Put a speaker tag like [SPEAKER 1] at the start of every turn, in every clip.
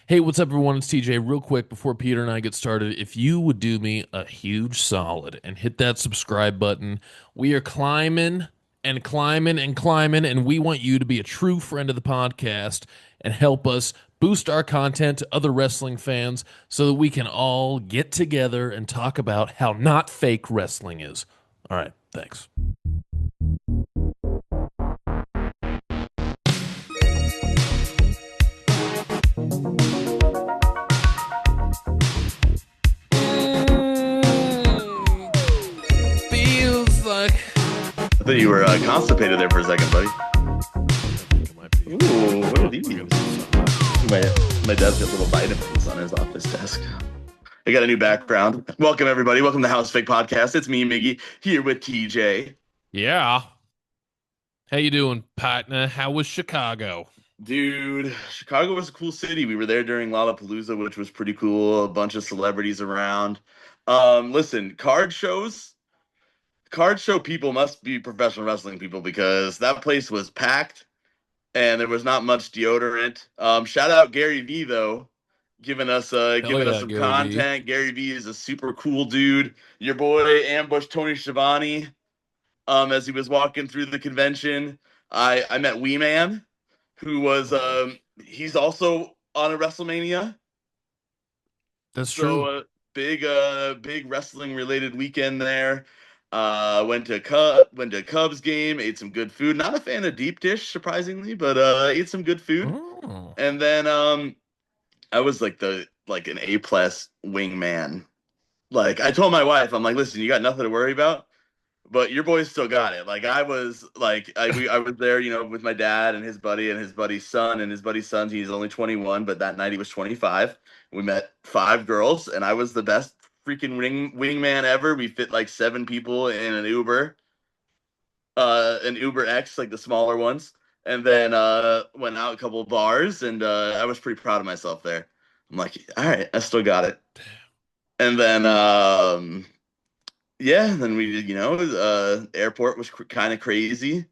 [SPEAKER 1] Hey, what's up, everyone? It's TJ. Real quick, before Peter and I get started, if you would do me a huge solid and hit that subscribe button, we are climbing and climbing and climbing, and we want you to be a true friend of the podcast and help us boost our content to other wrestling fans so that we can all get together and talk about how not fake wrestling is. All right, thanks. Feels like
[SPEAKER 2] I thought you were constipated there for a second, buddy.
[SPEAKER 1] I think it might be.
[SPEAKER 2] Ooh, what are
[SPEAKER 1] We're
[SPEAKER 2] these?
[SPEAKER 1] gonna see something.
[SPEAKER 2] My dad's got little vitamins on his office desk. I got a new background. Welcome, everybody. Welcome to House Fake Podcast. It's me, Miggy, here with TJ.
[SPEAKER 1] Yeah. How you doing, partner? How was Chicago?
[SPEAKER 2] Dude, Chicago was a cool city. We were there during Lollapalooza, which was pretty cool. A bunch of celebrities around. Listen, card show people must be professional wrestling people because that place was packed and there was not much deodorant. Shout out Gary V though,
[SPEAKER 1] Hell
[SPEAKER 2] giving us
[SPEAKER 1] yeah,
[SPEAKER 2] some
[SPEAKER 1] Gary V.
[SPEAKER 2] content. Gary V is a super cool dude. Your boy ambushed Tony Schiavone as he was walking through the convention. I met Wee Man, who was
[SPEAKER 1] Oh,
[SPEAKER 2] he's also on a WrestleMania.
[SPEAKER 1] that's
[SPEAKER 2] So
[SPEAKER 1] true.
[SPEAKER 2] big wrestling related weekend there. Went to Cubs game, ate some good food. Not a fan of deep dish, surprisingly, but ate some good food.
[SPEAKER 1] Oh.
[SPEAKER 2] And then I was like an A plus wingman. Like I told my wife, I'm like, listen, you got nothing to worry about, but your boys still got it. Like I was like I was there, with my dad and his buddy's son and his buddy's son. He's only 21, but that night he was 25. We met five girls, and I was the best freaking wingman ever. We fit like seven people in an Uber X, like the smaller ones, and then went out a couple of bars, and I was pretty proud of myself there. I'm like, all right, I still got it. And then yeah, then we did, airport was kind of crazy.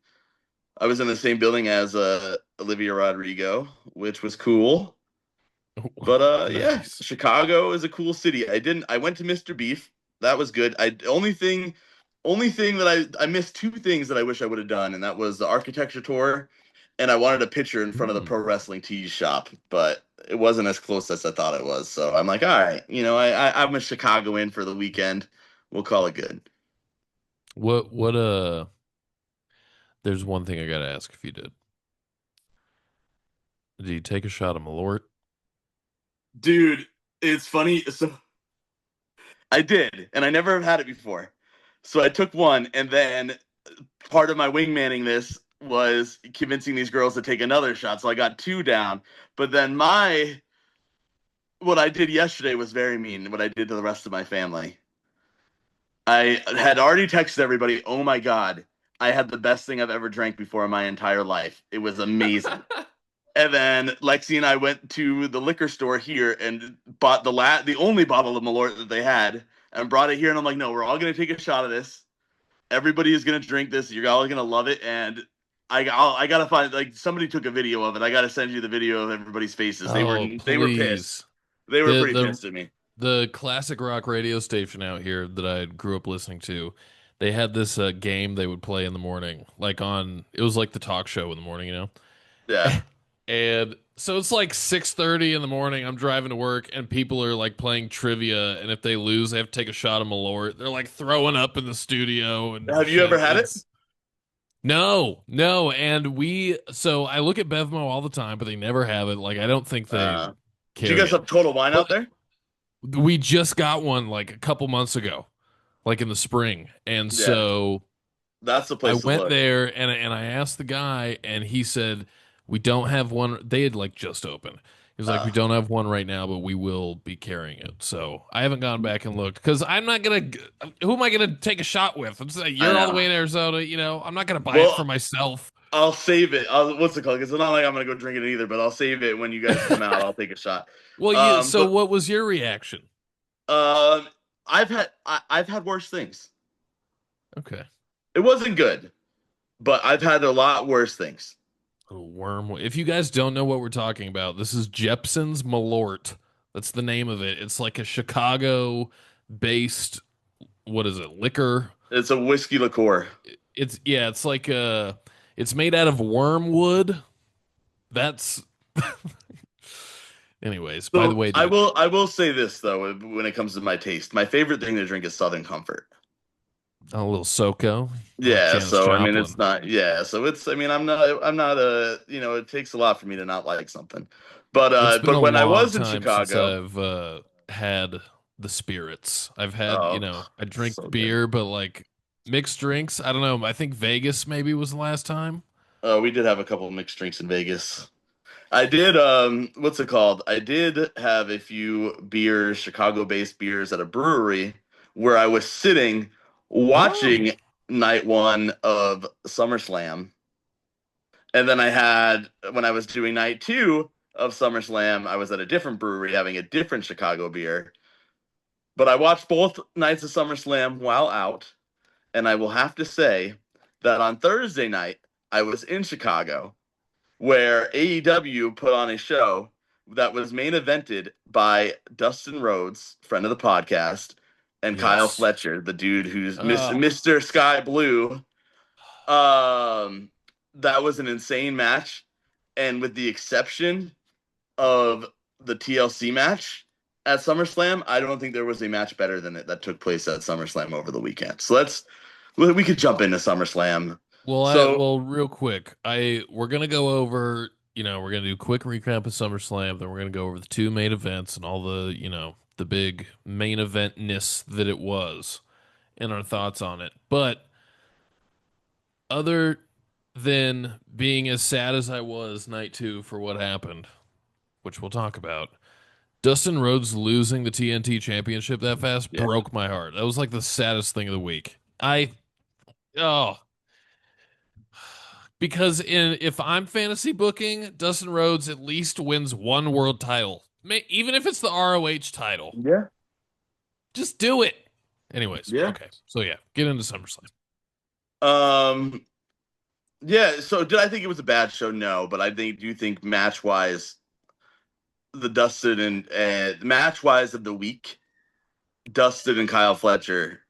[SPEAKER 2] I was in the same building as Olivia Rodrigo, which was cool. But yeah,
[SPEAKER 1] Nice.
[SPEAKER 2] Chicago is a cool city. I went to Mr. Beef. That was good. Only thing that I missed two things that I wish I would have done, and that was the architecture tour, and I wanted a picture in front of the
[SPEAKER 1] Hmm.
[SPEAKER 2] pro wrestling tees shop, but it wasn't as close as I thought it was. So I'm like, all right, I'm a Chicagoan for the weekend. We'll call it good.
[SPEAKER 1] What there's one thing I gotta ask if you did. Did you take a shot of Malort?
[SPEAKER 2] Dude, it's funny. So I did, and I never have had it before. So I took one, and then part of my wingmanning this was convincing these girls to take another shot. So I got two down. But then what I did yesterday was very mean. What I did to the rest of my family. I had already texted everybody, "Oh my god, I had the best thing I've ever drank before in my entire life. It was amazing." And then Lexi and I went to the liquor store here and bought the only bottle of Malort that they had and brought it here. And I'm like, no, we're all gonna take a shot of this. Everybody is gonna drink this. You're all gonna love it. And I gotta find, like, somebody took a video of it. I gotta send you the video of everybody's faces.
[SPEAKER 1] Oh,
[SPEAKER 2] They were pissed.
[SPEAKER 1] please.
[SPEAKER 2] They were
[SPEAKER 1] The
[SPEAKER 2] pretty
[SPEAKER 1] the
[SPEAKER 2] pissed at me.
[SPEAKER 1] the classic rock radio station out here that I grew up listening to, they had this game they would play in the morning, like it was like the talk show in the morning, you know?
[SPEAKER 2] Yeah.
[SPEAKER 1] And so it's like 6:30 in the morning. I'm driving to work and people are like playing trivia, and if they lose, they have to take a shot of Malort. They're like throwing up in the studio and
[SPEAKER 2] Have you ever
[SPEAKER 1] shit.
[SPEAKER 2] had it?
[SPEAKER 1] It's no, no, and so I look at Bevmo all the time, but they never have it. Like I don't think they
[SPEAKER 2] Do you
[SPEAKER 1] carry
[SPEAKER 2] guys
[SPEAKER 1] it.
[SPEAKER 2] have Total Wine
[SPEAKER 1] But
[SPEAKER 2] out there?
[SPEAKER 1] we just got one like a couple months ago, like in the spring. And
[SPEAKER 2] Yeah,
[SPEAKER 1] so
[SPEAKER 2] that's the
[SPEAKER 1] I
[SPEAKER 2] place to
[SPEAKER 1] went
[SPEAKER 2] look.
[SPEAKER 1] there and I asked the guy, and he said, we don't have one. They had like just opened. He was like, we
[SPEAKER 2] Uh,
[SPEAKER 1] don't have one right now, but we will be carrying it. So I haven't gone back and looked because I'm not gonna. Who am I gonna take a shot with?
[SPEAKER 2] I
[SPEAKER 1] You're all the way
[SPEAKER 2] know.
[SPEAKER 1] in Arizona. I'm not gonna buy it for
[SPEAKER 2] Well,
[SPEAKER 1] myself.
[SPEAKER 2] I'll save it. What's it called? Because it's not like I'm gonna go drink it either, but I'll save it when you guys come out. I'll take a shot.
[SPEAKER 1] Well, so
[SPEAKER 2] But
[SPEAKER 1] what was your reaction?
[SPEAKER 2] um, I've had worse things.
[SPEAKER 1] Okay.
[SPEAKER 2] It wasn't good, but I've had a lot worse things.
[SPEAKER 1] A worm. If you guys don't know what we're talking about, this is Jepson's Malort. That's the name of it. It's like a Chicago-based, what is it, liquor?
[SPEAKER 2] It's a whiskey liqueur.
[SPEAKER 1] It's yeah, it's like it's made out of wormwood. That's anyways, by the
[SPEAKER 2] So
[SPEAKER 1] way,
[SPEAKER 2] I
[SPEAKER 1] dude,
[SPEAKER 2] will I will say this though, when it comes to my taste, my favorite thing to drink is Southern Comfort.
[SPEAKER 1] a little SoCo, like
[SPEAKER 2] Yeah,
[SPEAKER 1] Janis
[SPEAKER 2] so I mean it's
[SPEAKER 1] Joplin.
[SPEAKER 2] not yeah, so it's I mean I'm not it takes a lot for me to not like something. But
[SPEAKER 1] It's
[SPEAKER 2] uh
[SPEAKER 1] been a
[SPEAKER 2] but when I
[SPEAKER 1] long
[SPEAKER 2] was in
[SPEAKER 1] time since
[SPEAKER 2] Chicago,
[SPEAKER 1] I've had the spirits. I've had,
[SPEAKER 2] oh,
[SPEAKER 1] I drink
[SPEAKER 2] so good.
[SPEAKER 1] beer, but like mixed drinks. I don't know. I think Vegas maybe was the last time.
[SPEAKER 2] We did have a couple of mixed drinks in Vegas. I did what's it called? I did have a few beers, Chicago-based beers at a brewery where I was sitting
[SPEAKER 1] Oh,
[SPEAKER 2] watching night one of SummerSlam. And then I had when I was doing night two of SummerSlam, I was at a different brewery having a different Chicago beer. But I watched both nights of SummerSlam while out, and I will have to say that on Thursday night I was in Chicago where AEW put on a show that was main evented by Dustin Rhodes, friend of the podcast, and Kyle
[SPEAKER 1] yes.
[SPEAKER 2] Fletcher, the dude who's
[SPEAKER 1] Uh,
[SPEAKER 2] Mr. Sky Blue. Um, that was an insane match, and with the exception of the TLC match at SummerSlam, I don't think there was a match better than it that took place at SummerSlam over the weekend. So we could jump into SummerSlam. So
[SPEAKER 1] well, real quick, we're gonna go over, we're gonna do a quick recap of SummerSlam, then we're gonna go over the two main events and all the, the big main eventness that it was and our thoughts on it. But other than being as sad as I was night two for what happened, which we'll talk about, Dustin Rhodes losing the TNT championship that fast
[SPEAKER 2] yeah,
[SPEAKER 1] broke my heart. That was like the saddest thing of the week. Oh, because if I'm fantasy booking, Dustin Rhodes at least wins one world title, even if it's the ROH title.
[SPEAKER 2] yeah,
[SPEAKER 1] Just do it. Anyways,
[SPEAKER 2] yeah.
[SPEAKER 1] okay. So yeah, get into SummerSlam.
[SPEAKER 2] Um, yeah. So did I think it was a bad show? No, but I do think match wise, the Dustin and match wise of the week, Dustin and Kyle Fletcher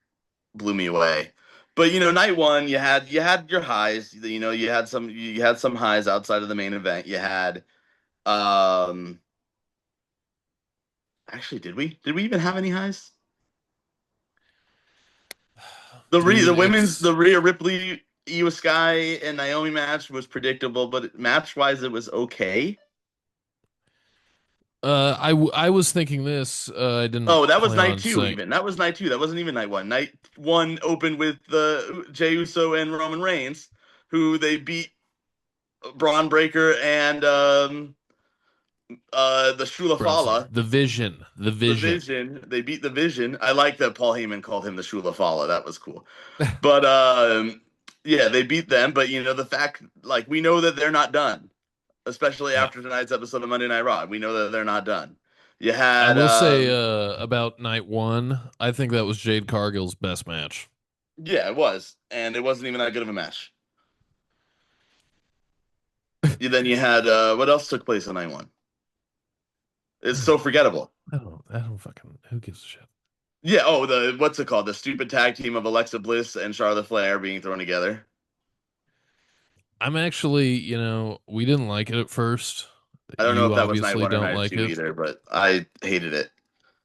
[SPEAKER 2] blew me away. But night one, you had your highs. You had some highs outside of the main event. You had um actually did we even have any highs? The
[SPEAKER 1] Dude,
[SPEAKER 2] women's
[SPEAKER 1] it's
[SPEAKER 2] the Rhea Ripley, Io Sky and Naomi match was predictable, but match wise it was okay.
[SPEAKER 1] I was thinking this. I didn't
[SPEAKER 2] Oh, that was
[SPEAKER 1] plan
[SPEAKER 2] night
[SPEAKER 1] on
[SPEAKER 2] two.
[SPEAKER 1] saying.
[SPEAKER 2] Even that was night two. That wasn't even night one. Night one opened with the Jey Uso and Roman Reigns, who they beat Braun Breaker and the Shula
[SPEAKER 1] Braun
[SPEAKER 2] Fala,
[SPEAKER 1] Strowman. The
[SPEAKER 2] the
[SPEAKER 1] Vision.
[SPEAKER 2] Vision. They beat the Vision. I like that Paul Heyman called him the Shula Fala. That was cool. But yeah, they beat them. But the fact, like, we know that they're not done, especially
[SPEAKER 1] Yeah,
[SPEAKER 2] after tonight's episode of Monday Night Raw. We know that they're not done. You
[SPEAKER 1] I
[SPEAKER 2] had
[SPEAKER 1] will say about night one. I think that was Jade Cargill's best match.
[SPEAKER 2] yeah, it was, and it wasn't even that good of a match. Then you had what else took place on night one? It's so forgettable.
[SPEAKER 1] I don't fucking. Who gives a shit?
[SPEAKER 2] Yeah. Oh, the what's it called? The stupid tag team of Alexa Bliss and Charlotte Flair being thrown together.
[SPEAKER 1] I'm actually, we didn't like it at first.
[SPEAKER 2] I don't know
[SPEAKER 1] You
[SPEAKER 2] if that was night
[SPEAKER 1] obviously
[SPEAKER 2] one or
[SPEAKER 1] don't
[SPEAKER 2] night
[SPEAKER 1] like
[SPEAKER 2] two
[SPEAKER 1] it.
[SPEAKER 2] either, but I hated it.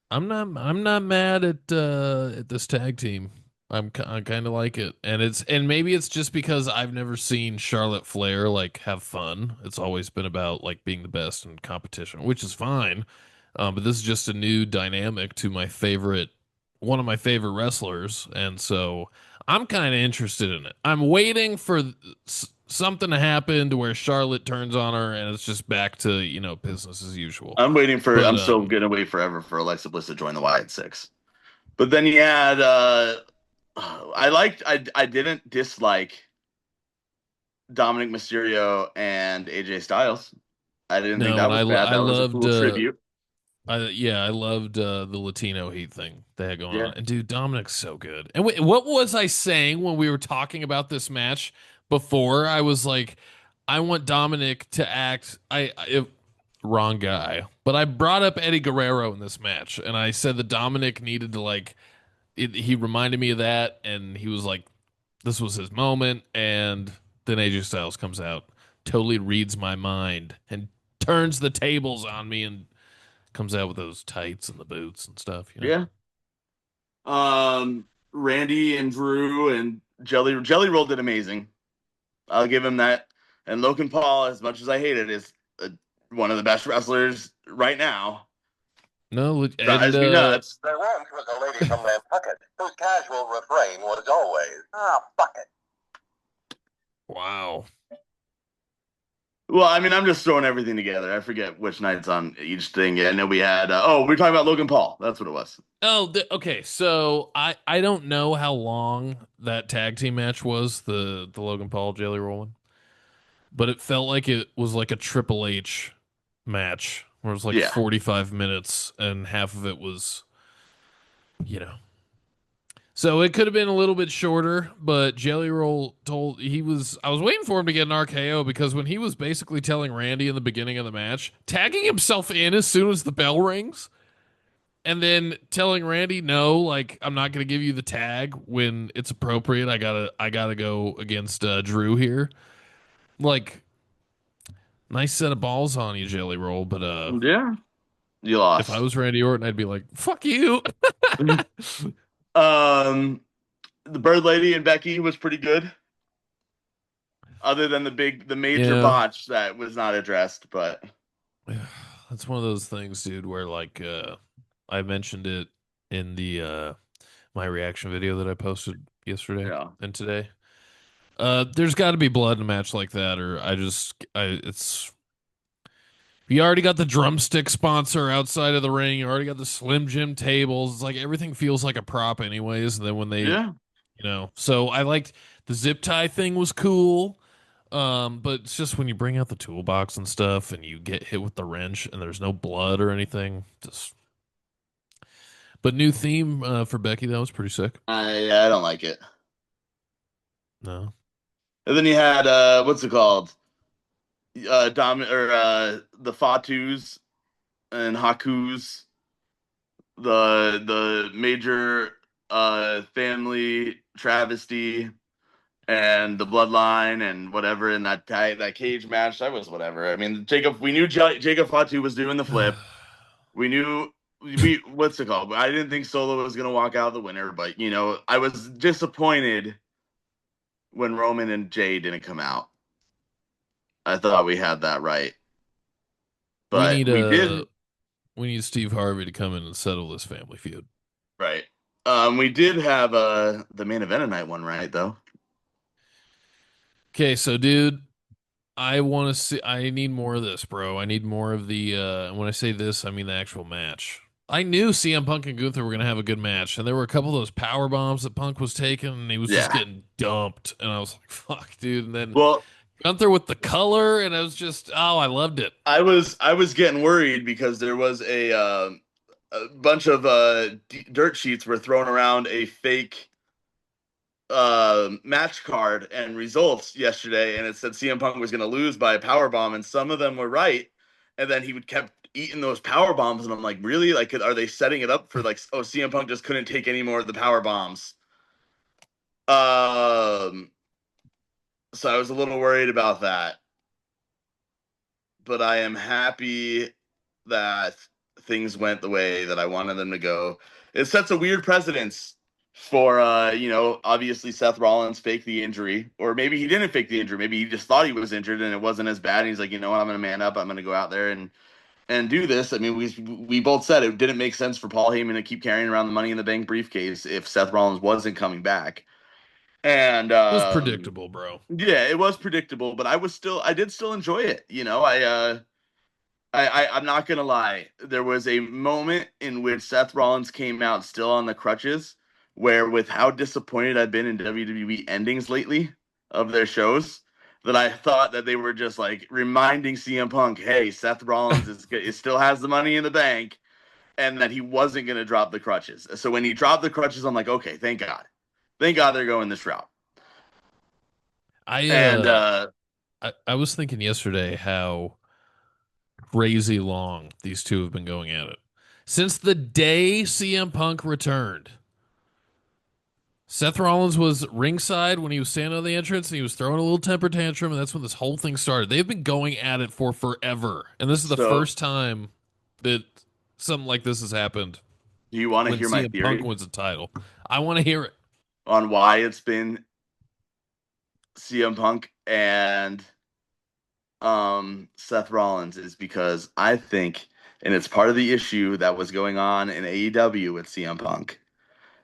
[SPEAKER 1] I'm not mad at this tag team. I kind of like it. And maybe it's just because I've never seen Charlotte Flair like have fun. It's always been about like being the best in competition, which is fine. But this is just a new dynamic to one of my favorite wrestlers, and so I'm kind of interested in it. I'm waiting for something to happen to where Charlotte turns on her and it's just back to, business as usual. But
[SPEAKER 2] I'm still gonna wait forever for Alexa Bliss to join the Wyatt Six. But then you had I didn't dislike Dominic Mysterio and AJ Styles. I didn't think
[SPEAKER 1] no,
[SPEAKER 2] that
[SPEAKER 1] and
[SPEAKER 2] was bad.
[SPEAKER 1] I
[SPEAKER 2] That was a
[SPEAKER 1] loved
[SPEAKER 2] cool tribute.
[SPEAKER 1] I loved the Latino Heat thing they had going
[SPEAKER 2] Yeah.
[SPEAKER 1] on. And dude, Dominic's so good. And what was I saying when we were talking about this match before? I was like, I want Dominic to act. Wrong guy, but I brought up Eddie Guerrero in this match, and I said that Dominic needed to like. He reminded me of that, and he was like, "This was his moment." And then AJ Styles comes out, totally reads my mind, and turns the tables on me, and comes out with those tights and the boots and stuff.
[SPEAKER 2] Yeah. Randy and Drew and Jelly Roll did amazing. I'll give him that. And Logan Paul, as much as I hate it, is one of the best wrestlers right now.
[SPEAKER 1] No, and
[SPEAKER 2] Drives me nuts.
[SPEAKER 3] There once was a lady from Nantucket whose casual refrain was always, "Ah, fuck it."
[SPEAKER 1] wow.
[SPEAKER 2] Well, I mean, I'm just throwing everything together. I forget which night's on each thing. Yeah, I know we had. We were talking about Logan Paul. That's what it was.
[SPEAKER 1] Oh, okay. So I don't know how long that tag team match was, the Logan Paul Jelly Roll one, but it felt like it was like a Triple H match where it was like
[SPEAKER 2] Yeah.
[SPEAKER 1] 45 minutes and half of it was, you know. So it could have been a little bit shorter, but Jelly Roll told I was waiting for him to get an RKO because when he was basically telling Randy in the beginning of the match, tagging himself in as soon as the bell rings, and then telling Randy, no, like I'm not gonna give you the tag when it's appropriate. I gotta go against Drew here. Like, nice set of balls on you, Jelly Roll. But
[SPEAKER 2] Yeah. You
[SPEAKER 1] if I
[SPEAKER 2] lost.
[SPEAKER 1] was Randy Orton, I'd be like, fuck you.
[SPEAKER 2] um, the Bird Lady and Becky was pretty good. Other than the major
[SPEAKER 1] Yeah.
[SPEAKER 2] botch that was not addressed, but
[SPEAKER 1] That's one of those things, dude, where like I mentioned it in the my reaction video that I posted yesterday
[SPEAKER 2] yeah,
[SPEAKER 1] and today. There's got to be blood in a match like that, or I it's you already got the drumstick sponsor outside of the ring. You already got the Slim Jim tables. It's like everything feels like a prop, anyways. And then when they,
[SPEAKER 2] yeah.
[SPEAKER 1] so I liked the zip tie thing was cool. But it's just when you bring out the toolbox and stuff, and you get hit with the wrench, and there's no blood or anything. Just, but new theme for Becky that was pretty sick.
[SPEAKER 2] I don't like it.
[SPEAKER 1] No,
[SPEAKER 2] And then you had what's it called? The Fatus and Hakus, the major family travesty and the bloodline and whatever in that cage match. That was whatever. I mean, we knew Jacob Fatu was doing the flip. We knew we what's it called? I didn't think Solo was gonna walk out the winner, but I was disappointed when Roman and Jay didn't come out. I thought we had that right,
[SPEAKER 1] we
[SPEAKER 2] but
[SPEAKER 1] need
[SPEAKER 2] we did
[SPEAKER 1] we need Steve Harvey to come in and settle this family feud.
[SPEAKER 2] right. We did have the main event of night one right though.
[SPEAKER 1] Okay, so dude, I want to see. I need more of this, bro. I need more of the. When I say this, I mean the actual match. I knew CM Punk and Gunther were gonna have a good match, and there were a couple of those power bombs that Punk was taking, and he was just
[SPEAKER 2] Yeah.
[SPEAKER 1] getting dumped, and I was like, "Fuck, dude!" And then
[SPEAKER 2] Well,
[SPEAKER 1] Gunther with the color, and I was just, oh, I loved it.
[SPEAKER 2] I was getting worried because there was a bunch of dirt sheets were thrown around a fake match card and results yesterday, and it said CM Punk was going to lose by a power bomb, and some of them were right, and then he would kept eating those power bombs, and I'm like, really? Like, are they setting it up for like, oh, CM Punk just couldn't take any more of the power bombs? Um, so I was a little worried about that, but I am happy that things went the way that I wanted them to go. It sets a weird precedence for obviously Seth Rollins faked the injury, or maybe he didn't fake the injury. Maybe he just thought he was injured and it wasn't as bad. And he's like, you know what, I'm gonna man up. I'm gonna go out there and do this. I mean, we both said it didn't make sense for Paul Heyman to keep carrying around the Money in the Bank briefcase if Seth Rollins wasn't coming back. And
[SPEAKER 1] It was predictable, bro.
[SPEAKER 2] yeah, it was predictable, but I did still enjoy it. I'm not gonna lie. There was a moment in which Seth Rollins came out still on the crutches, where with how disappointed I've been in WWE endings lately of their shows, that I thought that they were just like reminding CM Punk, "Hey, Seth Rollins is still has the Money in the Bank," and that he wasn't gonna drop the crutches. So when he dropped the crutches, I'm like, okay, thank God they're going this route.
[SPEAKER 1] I
[SPEAKER 2] And
[SPEAKER 1] I was thinking yesterday how crazy long these two have been going at it. Since the day CM Punk returned, Seth Rollins was ringside when he was standing on the entrance and he was throwing a little temper tantrum, and that's when this whole thing started. They've been going at it for forever. And this is the
[SPEAKER 2] So,
[SPEAKER 1] first time that something like this has happened
[SPEAKER 2] do you want to
[SPEAKER 1] when
[SPEAKER 2] hear my
[SPEAKER 1] CM Punk
[SPEAKER 2] theory
[SPEAKER 1] wins a title. I want to hear it.
[SPEAKER 2] on why it's been CM Punk and Seth Rollins? Is because I think, and it's part of the issue that was going on in AEW with CM Punk,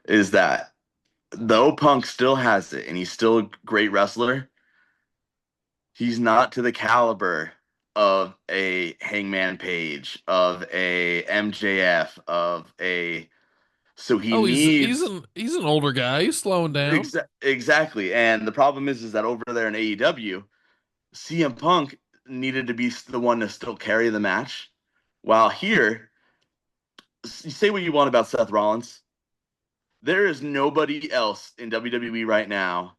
[SPEAKER 2] is that though Punk still has it and he's still a great wrestler, he's not to the caliber of a Hangman Page, of a MJF, of a so he
[SPEAKER 1] Oh,
[SPEAKER 2] needs
[SPEAKER 1] he's an older guy. He's slowing down.
[SPEAKER 2] exactly. And the problem is that over there in AEW, CM Punk needed to be the one to still carry the match. While here, you say what you want about Seth Rollins, there is nobody else in WWE right now,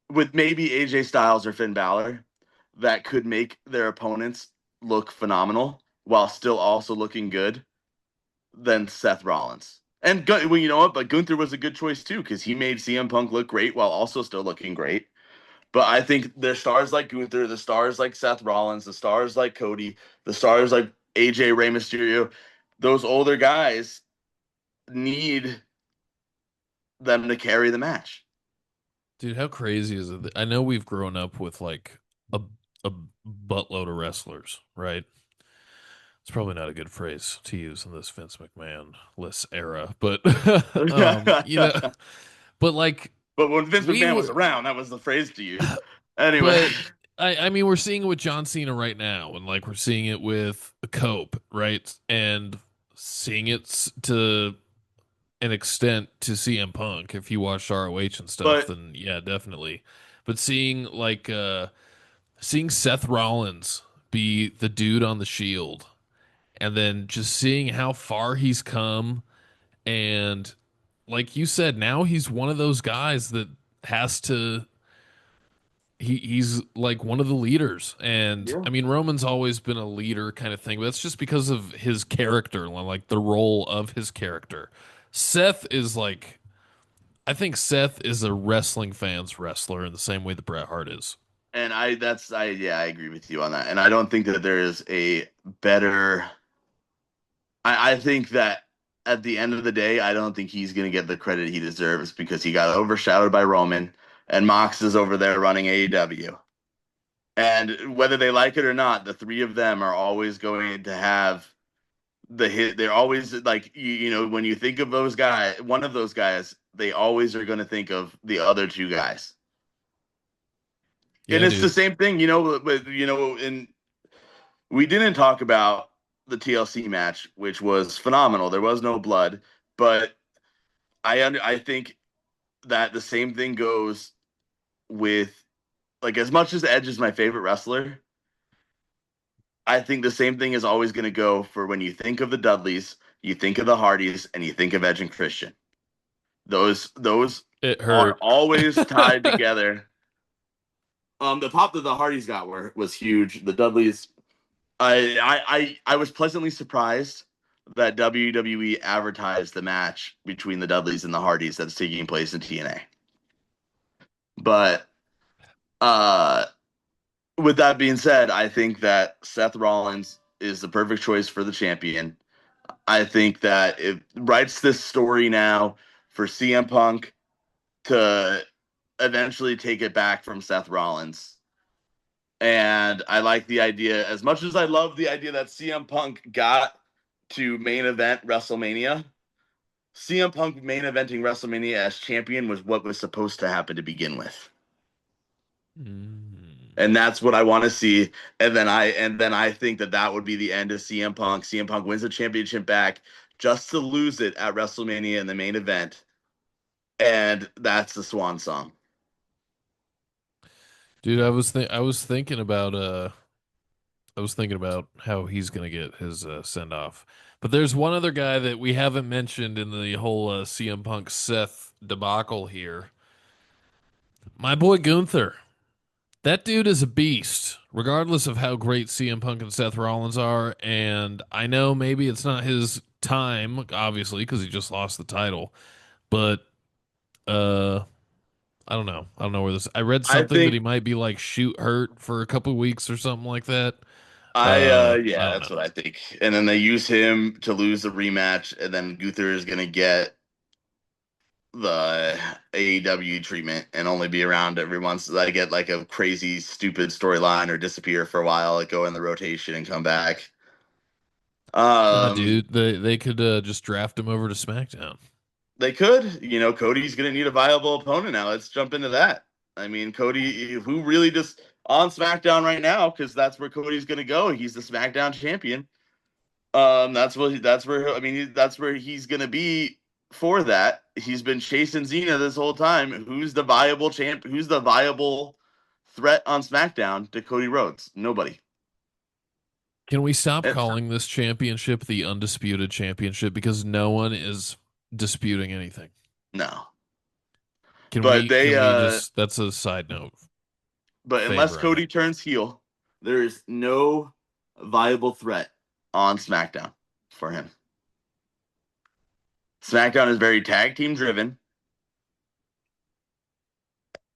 [SPEAKER 2] with maybe AJ Styles or Finn Balor, that could make their opponents look phenomenal while still also looking good than Seth Rollins. And well, you know what? But Gunther was a good choice too because he made CM Punk look great while also still looking great. But I think the stars like Gunther, the stars like Seth Rollins, the stars like Cody, the stars like AJ Rey Mysterio, those older guys need them to carry the match.
[SPEAKER 1] Dude, how crazy is it? I know we've grown up with like a a buttload of wrestlers, right? It's probably not a good phrase to use in this Vince McMahon-less era, but you know,
[SPEAKER 2] But
[SPEAKER 1] but like
[SPEAKER 2] when Vince
[SPEAKER 1] we
[SPEAKER 2] McMahon was
[SPEAKER 1] were,
[SPEAKER 2] around, that was the phrase to use. Anyway,
[SPEAKER 1] but I mean, we're seeing it with John Cena right now, and like we're seeing it with Cope, right? And seeing it to an extent to CM Punk. If you watch ROH and stuff,
[SPEAKER 2] but
[SPEAKER 1] then yeah, definitely. But seeing Seth Rollins be the dude on the Shield, and then just seeing how far he's come, and like you said, now he's one of those guys that has to he's like one of the leaders. And
[SPEAKER 2] yeah,
[SPEAKER 1] I mean, Roman's always been a leader kind of thing, but that's just because of his character, like the role of his character. Seth is like, I think Seth is a wrestling fan's wrestler in the same way that Bret Hart is.
[SPEAKER 2] and I yeah, I agree with you on that. And I don't think that there is a better I think that at the end of the day, I don't think he's going to get the credit he deserves because he got overshadowed by Roman and Mox is over there running AEW. And whether they like it or not, the three of them are always going to have the hit. They're always like, you know, when you think of those guys, one of those guys, they always are going to think of the other two guys. And
[SPEAKER 1] Yeah,
[SPEAKER 2] it's the
[SPEAKER 1] dude.
[SPEAKER 2] same thing, you know, but, you know, and we didn't talk about the TLC match, which was phenomenal. There was no blood, but I think that the same thing goes with like as much as Edge is my favorite wrestler, I think the same thing is always going to go for when you think of the Dudleys, you think of the Hardys, and you think of Edge and Christian. Those
[SPEAKER 1] It
[SPEAKER 2] are
[SPEAKER 1] hurt.
[SPEAKER 2] always tied together. The pop that the Hardys got was huge. The Dudleys, I was pleasantly surprised that WWE advertised the match between the Dudleys and the Hardys that's taking place in TNA. But uh, with that being said, I think that Seth Rollins is the perfect choice for the champion. I think that it writes this story now for CM Punk to eventually take it back from Seth Rollins. And I like the idea as much as I love the idea that CM Punk got to main event WrestleMania. CM Punk main eventing WrestleMania as champion was what was supposed to happen to begin with.
[SPEAKER 1] Mm.
[SPEAKER 2] And that's what I want to see. And then I think that that would be the end of CM Punk. CM Punk wins the championship back just to lose it at WrestleMania in the main event, and that's the swan song.
[SPEAKER 1] Dude, I was thinking about how he's gonna get his send off. But there's one other guy that we haven't mentioned in the whole CM Punk Seth debacle here. My boy Gunther. That dude is a beast, regardless of how great CM Punk and Seth Rollins are. And I know maybe it's not his time, obviously, because he just lost the title. But uh, I don't know. I don't know where this. I read
[SPEAKER 2] I
[SPEAKER 1] something that
[SPEAKER 2] think
[SPEAKER 1] he might be like shoot hurt for a couple weeks or something like that. I
[SPEAKER 2] yeah,
[SPEAKER 1] don't
[SPEAKER 2] that's
[SPEAKER 1] know.
[SPEAKER 2] what I think. And then they use him to lose the rematch, and then Gunther is gonna get the AEW treatment and only be around every once I get like a crazy stupid storyline or disappear for a while, like go in the rotation and come back.
[SPEAKER 1] Nah,
[SPEAKER 2] Um
[SPEAKER 1] dude, they could just draft him over to SmackDown.
[SPEAKER 2] they could, Cody's gonna need a viable opponent now. Let's jump into that. I mean, Cody, who really just on SmackDown right now, because that's where Cody's gonna go. He's the SmackDown champion. That's where that's where he's gonna be for that. He's been chasing Cena this whole time. Who's the viable champ? Who's the viable threat on SmackDown to Cody Rhodes? Nobody.
[SPEAKER 1] Can we stop
[SPEAKER 2] Eh,
[SPEAKER 1] calling this championship the undisputed championship because no one is disputing anything?
[SPEAKER 2] No.
[SPEAKER 1] Can
[SPEAKER 2] But
[SPEAKER 1] we
[SPEAKER 2] they
[SPEAKER 1] can we just that's a side note
[SPEAKER 2] but unless
[SPEAKER 1] favor I
[SPEAKER 2] Cody
[SPEAKER 1] make.
[SPEAKER 2] turns heel, there is no viable threat on SmackDown for him. SmackDown is very tag team driven,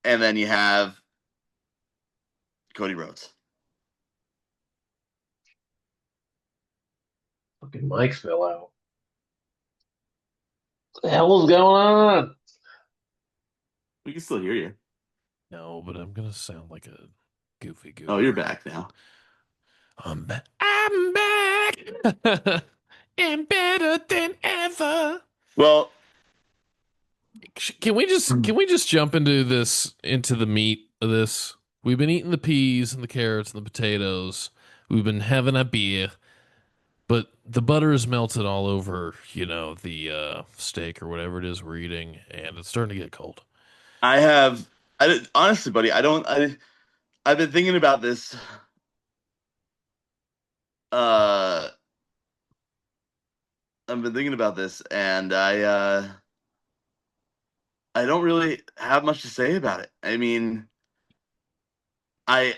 [SPEAKER 2] and then you have Cody Rhodes.
[SPEAKER 4] Fucking mics fell out. What the hell is going on?
[SPEAKER 2] We can still hear you.
[SPEAKER 1] No, but I'm gonna sound like a goofy
[SPEAKER 2] Oh, you're
[SPEAKER 1] goober.
[SPEAKER 2] back now.
[SPEAKER 1] I'm back. I'm back. And better than ever.
[SPEAKER 2] Well,
[SPEAKER 1] Can we just jump into the meat of this? We've been eating the peas and the carrots and the potatoes. We've been having a beer, but the butter is melted all over, the steak or whatever it is we're eating, and it's starting to get cold.
[SPEAKER 2] I have honestly, buddy, I've been thinking about this. Uh, I've been thinking about this, and I don't really have much to say about it. I mean, I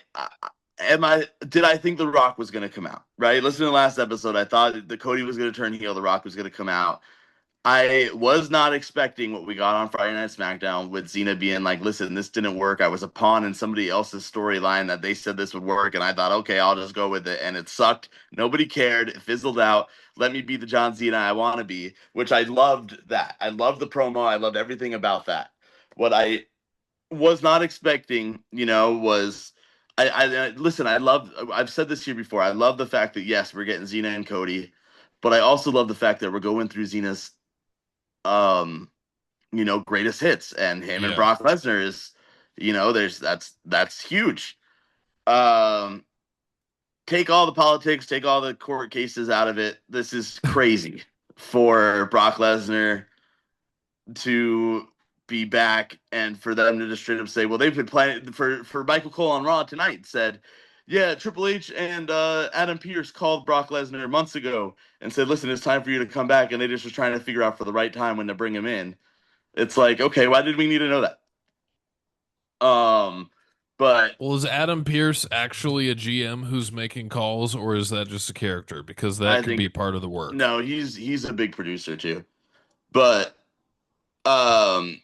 [SPEAKER 2] am I did I think The Rock was going to come out, right? Listen to the last episode. I thought the Cody was going to turn heel. The Rock was going to come out. I was not expecting what we got on Friday Night SmackDown with Cena being like, listen, this didn't work. I was a pawn in somebody else's storyline that they said this would work. And I thought, okay, I'll just go with it. And it sucked. Nobody cared. It fizzled out. Let me be the John Cena I want to be, which I loved that. I loved the promo. I loved everything about that. What I was not expecting, was I listen, I've said this here before. I love the fact that yes, we're getting Cena and Cody, but I also love the fact that we're going through Cena's um, greatest hits, and him and
[SPEAKER 1] Yeah.
[SPEAKER 2] Brock Lesnar is, that's huge. Um, take all the politics, take all the court cases out of it. This is crazy for Brock Lesnar to be back and for them to just straight up say, well, they've been planning for Michael Cole on Raw tonight said, yeah, Triple H and Adam Pearce called Brock Lesnar months ago and said, listen, it's time for you to come back. And they just were trying to figure out for the right time when to bring him in. It's like, okay, why did we need to know that? Um, but
[SPEAKER 1] Well, is Adam Pierce actually a GM who's making calls, or is that just a character? Because that
[SPEAKER 2] I
[SPEAKER 1] could
[SPEAKER 2] think
[SPEAKER 1] be part of the work.
[SPEAKER 2] no, he's a big producer too. But um,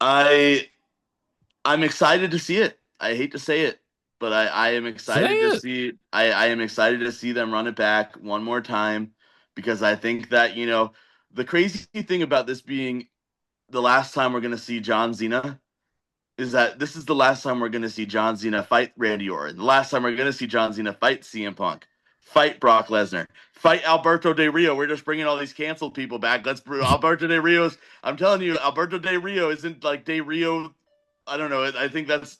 [SPEAKER 2] I I'm excited to see it. I hate to say it, but I am
[SPEAKER 1] Say
[SPEAKER 2] excited to
[SPEAKER 1] it.
[SPEAKER 2] see I am excited to see them run it back one more time because I think that, the crazy thing about this being the last time we're gonna see John Cena is that this is the last time we're gonna see John Cena fight Randy Orton. The last time we're gonna see John Cena fight CM Punk, fight Brock Lesnar, fight Alberto Del Rio. We're just bringing all these canceled people back. Alberto Del Rio's. I'm telling you, Alberto Del Rio isn't like Del Rio. I don't know. I think that's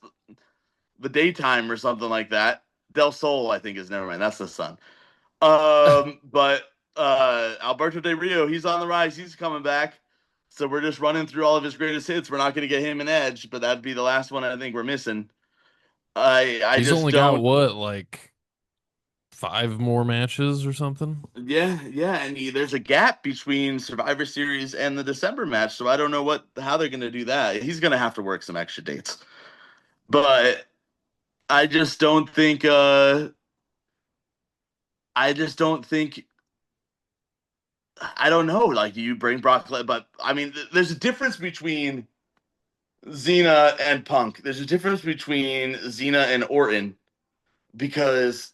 [SPEAKER 2] the daytime or something like that. Del Sol, I think is never mind. That's the son. But Alberto Del Rio, he's on the rise. He's coming back. So we're just running through all of his greatest hits. We're not going to get him an edge, but that'd be the last one I think we're missing. I
[SPEAKER 1] He's
[SPEAKER 2] just
[SPEAKER 1] only got
[SPEAKER 2] don't.
[SPEAKER 1] what, like five more matches or something?
[SPEAKER 2] Yeah, yeah, and there's a gap between Survivor Series and the December match, so I don't know how they're going to do that. He's going to have to work some extra dates, but I just don't think. I just don't think. I don't know. Like you bring but I mean, there's a difference between Cena and Punk. There's a difference between Cena and Orton because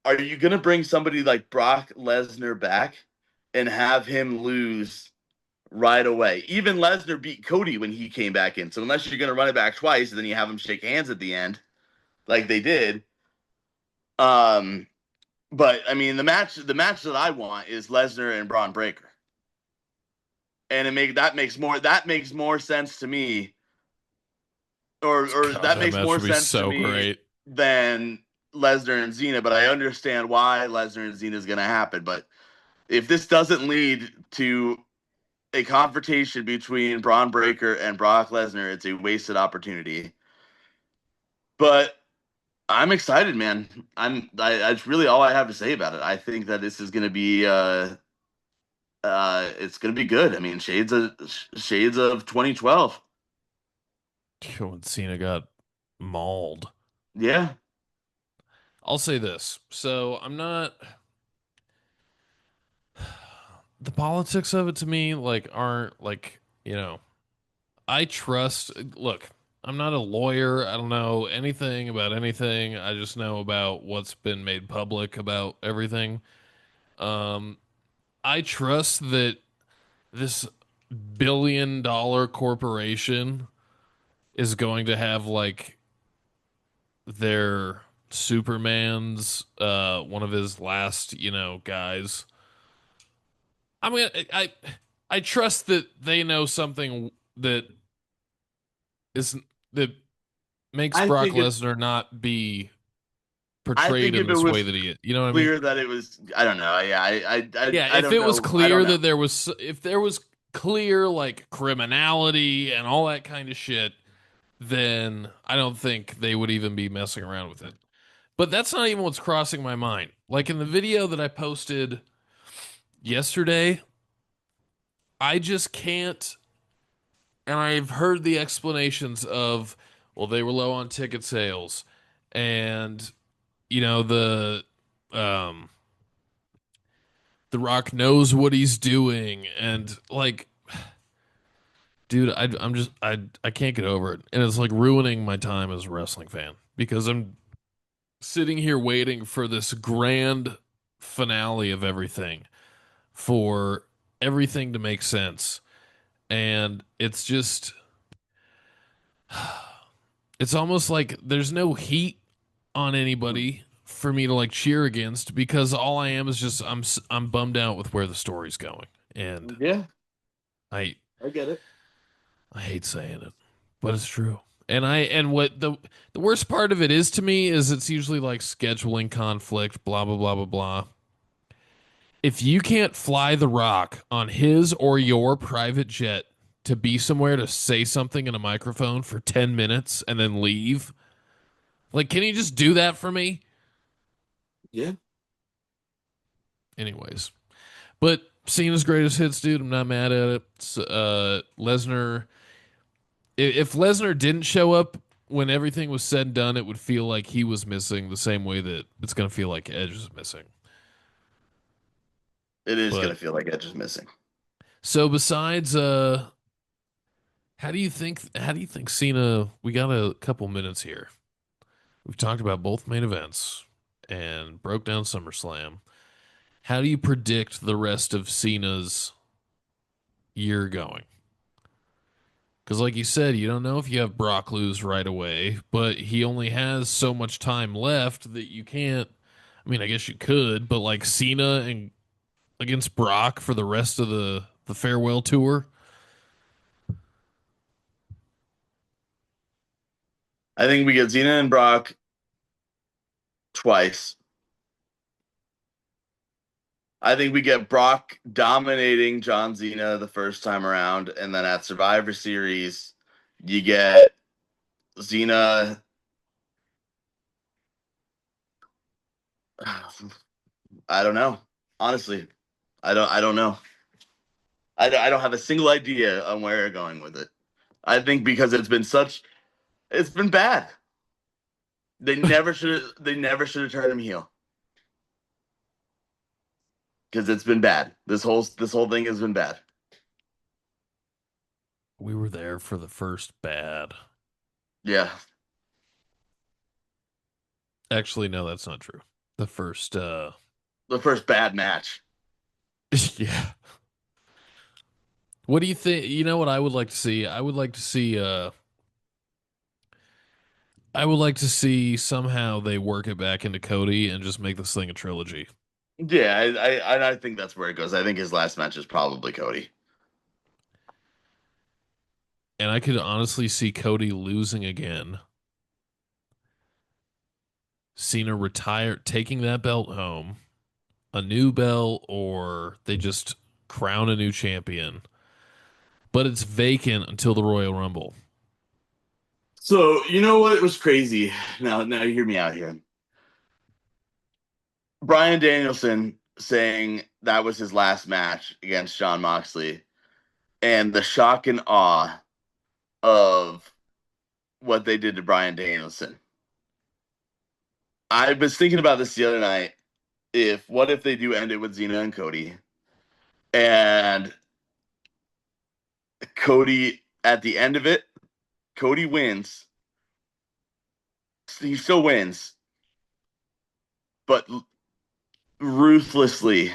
[SPEAKER 2] are you gonna bring somebody like Brock Lesnar back and have him lose right away? Even Lesnar beat Cody when he came back in. So unless you're gonna run it back twice, and then you have them shake hands at the end, like they did. Um, but I mean, the match that I want is Lesnar and Braun Breaker, and that makes more sense to me, or
[SPEAKER 1] God,
[SPEAKER 2] that
[SPEAKER 1] that
[SPEAKER 2] makes
[SPEAKER 1] match
[SPEAKER 2] more
[SPEAKER 1] would be
[SPEAKER 2] sense to
[SPEAKER 1] so
[SPEAKER 2] me
[SPEAKER 1] great.
[SPEAKER 2] than Lesnar and Cena. But I understand why Lesnar and Cena is going to happen. But if this doesn't lead to a confrontation between Braun Breaker and Brock Lesnar, it's a wasted opportunity. But I'm excited, man. That's really all I have to say about it. I think that this is going to be it's going to be good. I mean, shades of 2012.
[SPEAKER 1] When Cena got mauled.
[SPEAKER 2] Yeah.
[SPEAKER 1] I'll say this. So I'm not the politics of it to me like aren't like, I trust look, I'm not a lawyer. I don't know anything about anything. I just know about what's been made public about everything. Um I trust that this billion-dollar corporation is going to have like their Superman's one of his last, guys. I mean I trust that they know something is that makes
[SPEAKER 2] I
[SPEAKER 1] Brock
[SPEAKER 2] think it's
[SPEAKER 1] Lesnar not be
[SPEAKER 2] I
[SPEAKER 1] portrayed
[SPEAKER 2] think
[SPEAKER 1] in
[SPEAKER 2] if it
[SPEAKER 1] this way
[SPEAKER 2] was
[SPEAKER 1] that he is. You know what I mean?
[SPEAKER 2] clear that it was, I don't know. Yeah,
[SPEAKER 1] Yeah,
[SPEAKER 2] I
[SPEAKER 1] if
[SPEAKER 2] don't
[SPEAKER 1] it was
[SPEAKER 2] know. I don't
[SPEAKER 1] clear
[SPEAKER 2] know.
[SPEAKER 1] that if there was clear like criminality and all that kind of shit, then I don't think they would even be messing around with it. But that's not even what's crossing my mind. Like in the video that I posted yesterday, I just can't. And I've heard the explanations of, well, they were low on ticket sales, and um, the Rock knows what he's doing, and like, dude, I can't get over it, and it's like ruining my time as a wrestling fan because I'm sitting here waiting for this grand finale of everything, for everything to make sense, and it's almost like there's no heat on anybody for me to like cheer against because all I am is just I'm bummed out with where the story's going, and
[SPEAKER 2] Yeah,
[SPEAKER 1] I
[SPEAKER 2] I get it.
[SPEAKER 1] I hate saying it, but it's true. And what the worst part of it is to me is it's usually like scheduling conflict, blah blah blah blah blah. If you can't fly the Rock on his or your private jet to be somewhere to say something in a microphone for 10 minutes and then leave, like can you just do that for me?
[SPEAKER 2] Yeah.
[SPEAKER 1] Anyways, but Cena's greatest hits, dude. I'm not mad at it. Lesnar. If Lesnar didn't show up when everything was said and done, it would feel like he was missing the same way that it's gonna feel like Edge is missing.
[SPEAKER 2] It is
[SPEAKER 1] But
[SPEAKER 2] gonna feel like Edge is missing.
[SPEAKER 1] so besides, how do you think Cena? We got a couple minutes here. We've talked about both main events and broke down SummerSlam. How do you predict the rest of Cena's year going? Because, like you said, you don't know if you have Brock lose right away, but he only has so much time left that you can't. I mean, I guess you could, but like Cena and against Brock for the rest of the farewell tour.
[SPEAKER 2] I think we get Cena and Brock twice. I think we get Brock dominating John Cena the first time around, and then at Survivor Series, you get Cena. I don't know. Honestly, I don't know. I don't have a single idea on where you're going with it. I think because it's been bad. They never should. They never should have turned him heel because it's been bad. This whole thing has been bad.
[SPEAKER 1] We were there for the first bad.
[SPEAKER 2] Yeah.
[SPEAKER 1] Actually, no, that's not true. The first,
[SPEAKER 2] The first bad match.
[SPEAKER 1] yeah. What do you think? You know what I would like to see? I would like to see somehow they work it back into Cody and just make this thing a trilogy.
[SPEAKER 2] Yeah, I think that's where it goes. I think his last match is probably Cody.
[SPEAKER 1] And I could honestly see Cody losing again. Cena retire, taking that belt home, a new belt, or they just crown a new champion. But it's vacant until the Royal Rumble.
[SPEAKER 2] So you know what was crazy? Now you hear me out here. Brian Danielson saying that was his last match against Jon Moxley, and the shock and awe of what they did to Brian Danielson. I was thinking about this the other night. What if they do end it with Xena and Cody, and Cody at the end of it, Cody wins. He still wins, but ruthlessly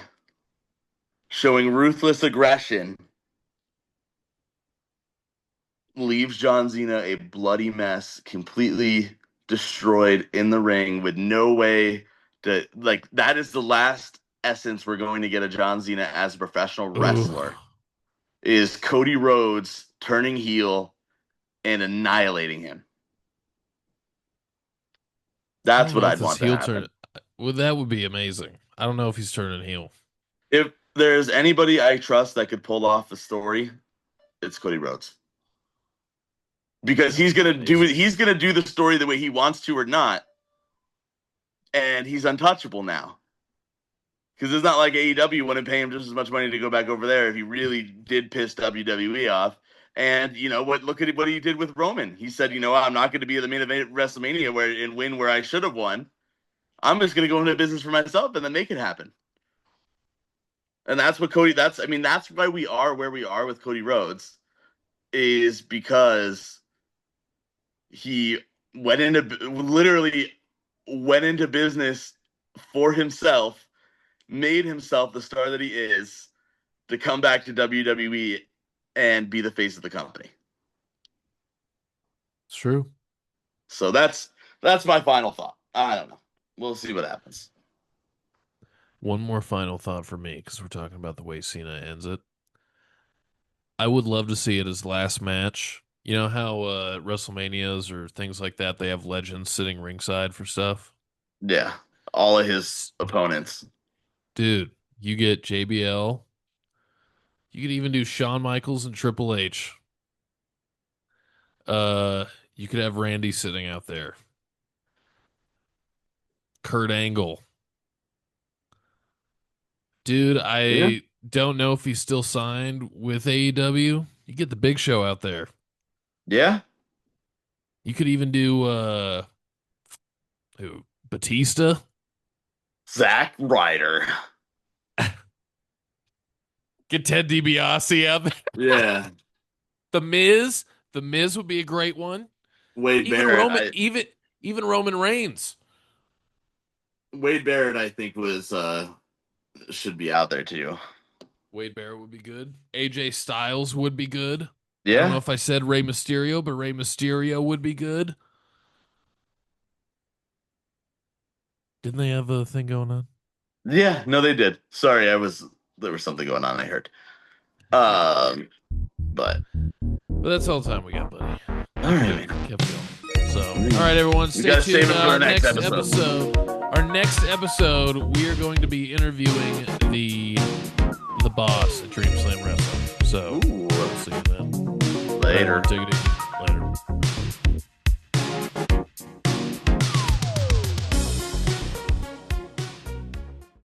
[SPEAKER 2] showing ruthless aggression leaves John Cena a bloody mess, completely destroyed in the ring with no way to like. That is the last essence we're going to get of John Cena as a professional wrestler.
[SPEAKER 1] Ooh.
[SPEAKER 2] Is Cody Rhodes turning heel and annihilating him.
[SPEAKER 1] I
[SPEAKER 2] That's
[SPEAKER 1] don't
[SPEAKER 2] what
[SPEAKER 1] know if
[SPEAKER 2] I'd
[SPEAKER 1] this
[SPEAKER 2] want to
[SPEAKER 1] heel
[SPEAKER 2] happen.
[SPEAKER 1] turn. Well, that would be amazing. I don't know if he's turning heel.
[SPEAKER 2] If there's anybody I trust that could pull off the story, it's Cody Rhodes. Because
[SPEAKER 1] That would be amazing.
[SPEAKER 2] he's gonna do the story the way he wants to or not, and he's untouchable now. Because it's not like AEW wouldn't pay him just as much money to go back over there if he really did piss WWE off. And you know what? Look at what he did with Roman. He said, I'm not going to be the main event at WrestleMania and win where I should have won. I'm just going to go into business for myself and then make it happen. And that's what Cody. That's why we are where we are with Cody Rhodes, is because he literally went into business for himself, made himself the star that he is, to come back to WWE and be the face of the company.
[SPEAKER 1] It's true.
[SPEAKER 2] So that's my final thought. I don't know. We'll see what happens.
[SPEAKER 1] One more final thought for me, because we're talking about the way Cena ends it. I would love to see it as last match. You know how WrestleManias or things like that, they have legends sitting ringside for stuff?
[SPEAKER 2] Yeah. All of his opponents.
[SPEAKER 1] Dude, you get JBL. You could even do Shawn Michaels and Triple H. You could have Randy sitting out there. Kurt Angle. Dude,
[SPEAKER 2] Yeah.
[SPEAKER 1] I don't know if he's still signed with AEW. You get the Big Show out there.
[SPEAKER 2] Yeah.
[SPEAKER 1] You could even do who? Batista.
[SPEAKER 2] Zack Ryder.
[SPEAKER 1] Get Ted DiBiase out there.
[SPEAKER 2] Yeah.
[SPEAKER 1] The Miz. The Miz would be a great one.
[SPEAKER 2] Wade
[SPEAKER 1] Even
[SPEAKER 2] Barrett.
[SPEAKER 1] Roman. Even Roman Reigns.
[SPEAKER 2] Wade Barrett, I think, should be out there too.
[SPEAKER 1] Wade Barrett would be good. AJ Styles would be good. I don't know
[SPEAKER 2] Yeah.
[SPEAKER 1] if I said Rey Mysterio, but Rey Mysterio would be good. Didn't they have a thing going on?
[SPEAKER 2] Yeah. No, they did. Sorry, there was something going on, I heard. But
[SPEAKER 1] But that's all the time we got, buddy.
[SPEAKER 2] all right, man.
[SPEAKER 1] Kept going. So, all right, everyone,
[SPEAKER 2] We
[SPEAKER 1] stay
[SPEAKER 2] gotta
[SPEAKER 1] tuned.
[SPEAKER 2] save it for
[SPEAKER 1] Our
[SPEAKER 2] the next
[SPEAKER 1] episode. Our next episode, we are going to be interviewing the boss at Dream Slam Wrestling. So,
[SPEAKER 2] Ooh.
[SPEAKER 1] we'll see you then.
[SPEAKER 2] Later.
[SPEAKER 1] Take it easy.